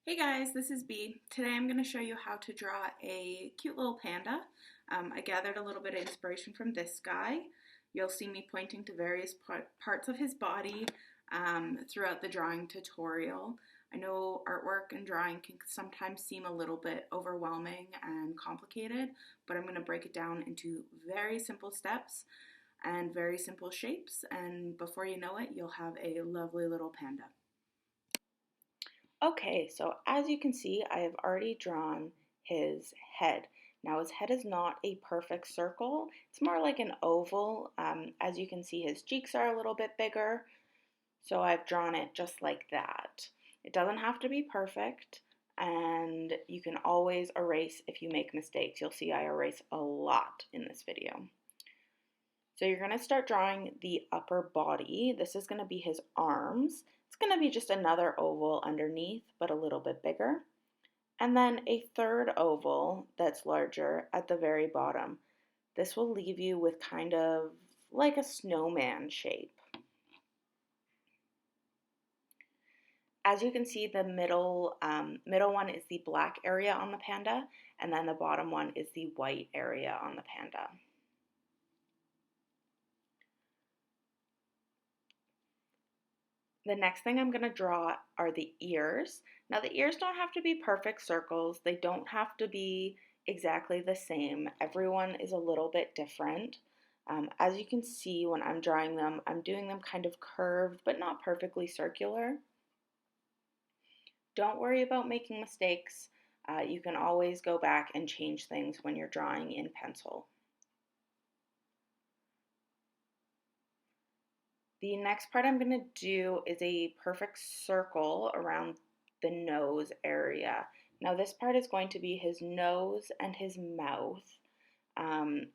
Hey guys, this is B. Today I'm going to show you how to draw a cute little panda. I gathered a little bit of inspiration from this guy. You'll see me pointing to various parts of his body throughout the drawing tutorial. I know artwork and drawing can sometimes seem a little bit overwhelming and complicated, but I'm going to break it down into very simple steps and very simple shapes, and before you know it, you'll have a lovely little panda. Okay, so as you can see, I have already drawn his head. Now his head is not a perfect circle, it's more like an oval. As you can see, his cheeks are a little bit bigger, so I've drawn it just like that. It doesn't have to be perfect, and you can always erase if you make mistakes. You'll see I erase a lot in this video. So you're going to start drawing the upper body. This is going to be his arms. It's going to be just another oval underneath, but a little bit bigger. And then a third oval that's larger at the very bottom. This will leave you with kind of like a snowman shape. As you can see, the middle one is the black area on the panda, and then the bottom one is the white area on the panda. The next thing I'm going to draw are the ears. Now the ears don't have to be perfect circles. They don't have to be exactly the same. Everyone is a little bit different. As you can see when I'm drawing them, I'm doing them kind of curved but not perfectly circular. Don't worry about making mistakes. You can always go back and change things when you're drawing in pencil. The next part I'm going to do is a perfect circle around the nose area. Now this part is going to be his nose and his mouth.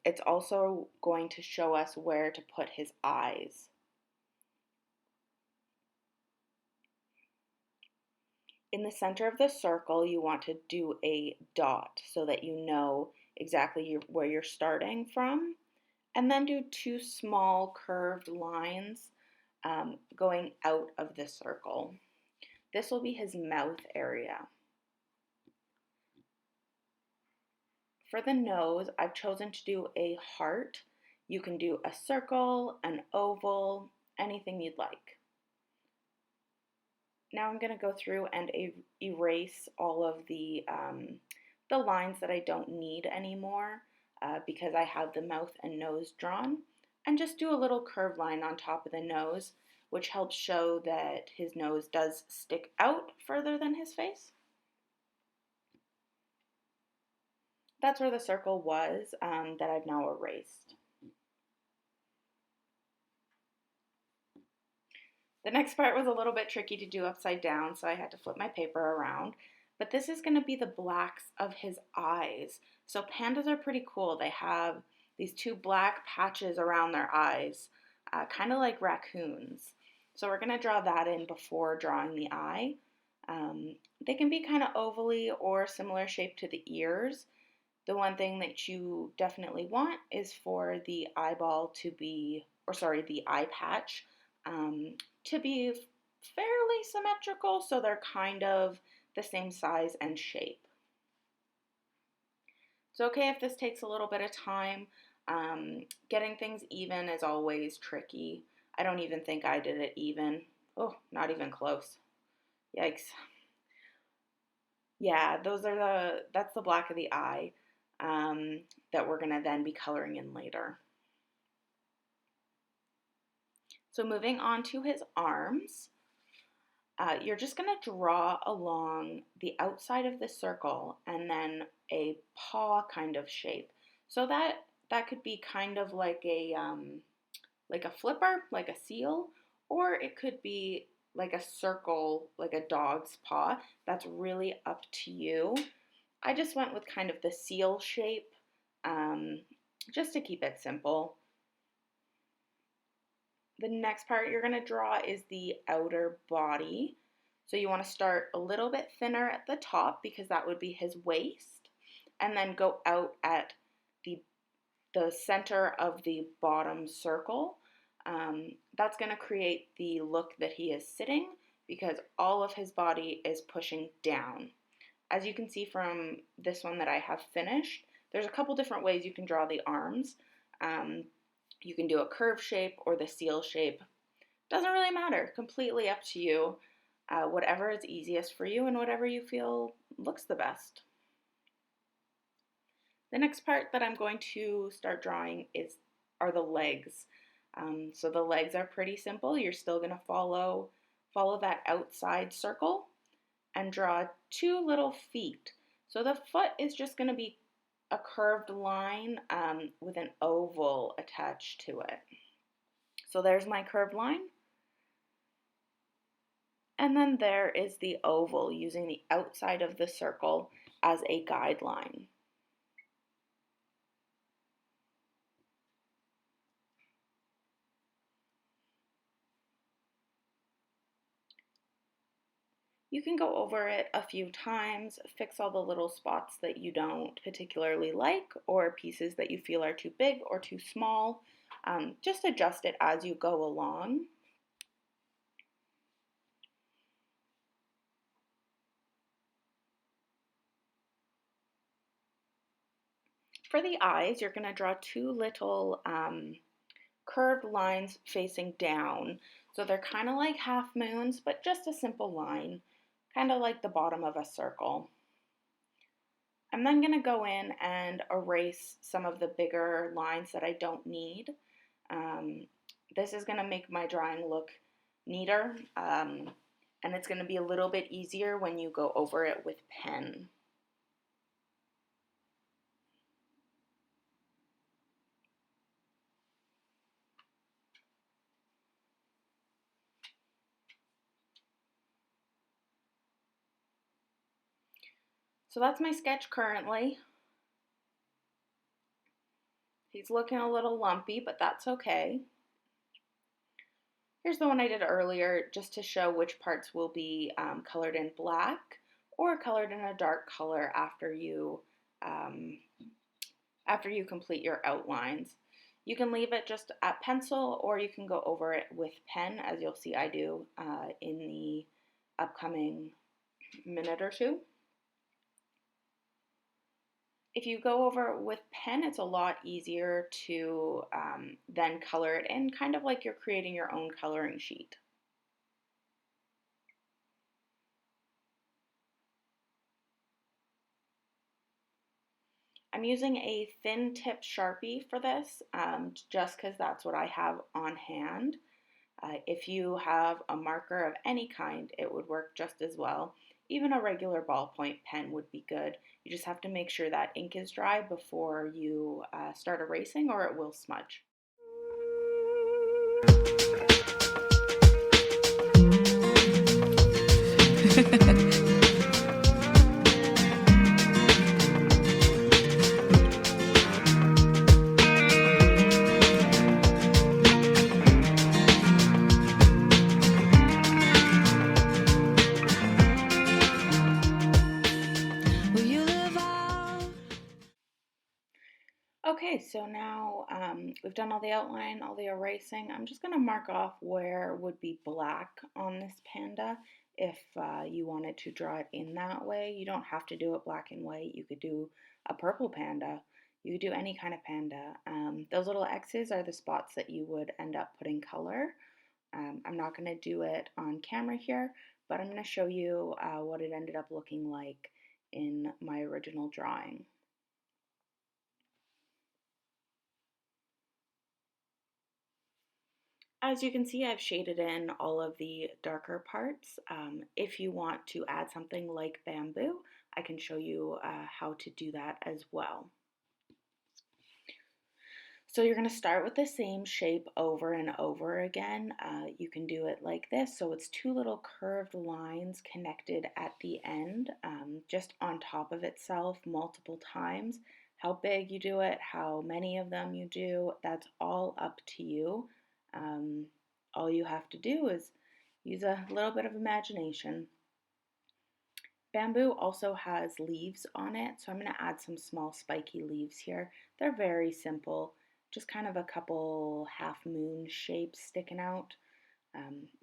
It's also going to show us where to put his eyes. In the center of the circle, you want to do a dot so that you know exactly where you're starting from. And then do two small curved lines going out of the circle. This will be his mouth area. For the nose, I've chosen to do a heart. You can do a circle, an oval, anything you'd like. Now I'm going to go through and erase all of the lines that I don't need anymore because I have the mouth and nose drawn, and just do a little curved line on top of the nose, which helps show that his nose does stick out further than his face. That's where the circle was that I've now erased. The next part was a little bit tricky to do upside down, so I had to flip my paper around. But this is going to be the blacks of his eyes. So pandas are pretty cool. They have these two black patches around their eyes, kind of like raccoons. So we're going to draw that in before drawing the eye. They can be kind of ovally or similar shape to the ears. The one thing that you definitely want is for the eyeball to be, the eye patch to be fairly symmetrical, so they're kind of the same size and shape. It's okay if this takes a little bit of time. Getting things even is always tricky. I don't even think I did it even. Oh, not even close. Yikes. Yeah, that's the black of the eye that we're gonna then be coloring in later. So moving on to his arms, you're just going to draw along the outside of the circle and then a paw kind of shape. So that could be kind of like a flipper, like a seal, or it could be like a circle, like a dog's paw. That's really up to you. I just went with kind of the seal shape, just to keep it simple. The next part you're going to draw is the outer body. So you want to start a little bit thinner at the top because that would be his waist, and then go out at the center of the bottom circle. That's going to create the look that he is sitting. because all of his body is pushing down. As you can see from this one that I have finished, there's a couple different ways you can draw the arms. You can do a curve shape or the seal shape. Doesn't really matter, completely up to you. Whatever is easiest for you and whatever you feel looks the best. The next part that I'm going to start drawing are the legs. So the legs are pretty simple. You're still going to follow that outside circle and draw two little feet. So the foot is just going to be a curved line with an oval attached to it. So there's my curved line. And then there is the oval, using the outside of the circle as a guideline. You can go over it a few times, fix all the little spots that you don't particularly like or pieces that you feel are too big or too small. Just adjust it as you go along. For the eyes, you're going to draw two little curved lines facing down. So they're kind of like half moons, but just a simple line, kind of like the bottom of a circle. I'm then going to go in and erase some of the bigger lines that I don't need. This is going to make my drawing look neater, and it's going to be a little bit easier when you go over it with pen. So that's my sketch currently. He's looking a little lumpy, but that's okay. Here's the one I did earlier, just to show which parts will be colored in black or colored in a dark color after you complete your outlines. You can leave it just at pencil, or you can go over it with pen, as you'll see I do in the upcoming minute or two. If you go over with pen, it's a lot easier to then color it in, kind of like you're creating your own coloring sheet. I'm using a thin tip Sharpie for this, just because that's what I have on hand. If you have a marker of any kind, it would work just as well. Even a regular ballpoint pen would be good. You just have to make sure that ink is dry before you start erasing, or it will smudge. Okay, so now we've done all the outline, all the erasing. I'm just going to mark off where would be black on this panda if you wanted to draw it in that way. You don't have to do it black and white. You could do a purple panda. You could do any kind of panda. Those little X's are the spots that you would end up putting color. I'm not going to do it on camera here, but I'm going to show you what it ended up looking like in my original drawing. As you can see, I've shaded in all of the darker parts. If you want to add something like bamboo, I can show you how to do that as well. So you're going to start with the same shape over and over again. You can do it like this. So it's two little curved lines connected at the end, just on top of itself multiple times. How big you do it, how many of them you do, that's all up to you. All you have to do is use a little bit of imagination. Bamboo also has leaves on it, so I'm going to add some small spiky leaves here. They're very simple, just kind of a couple half moon shapes sticking out.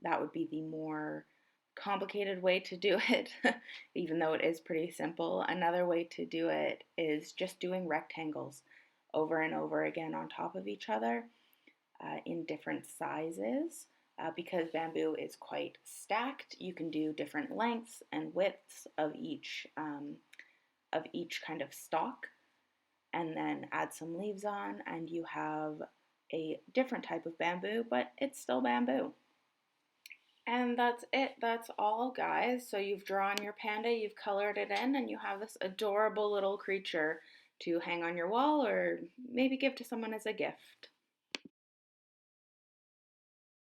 That would be the more complicated way to do it, even though it is pretty simple. Another way to do it is just doing rectangles over and over again on top of each other in different sizes. Because bamboo is quite stacked, you can do different lengths and widths of each kind of stalk, and then add some leaves on, and you have a different type of bamboo, but it's still bamboo. And that's it. That's all, guys. So you've drawn your panda, you've colored it in, and you have this adorable little creature to hang on your wall or maybe give to someone as a gift.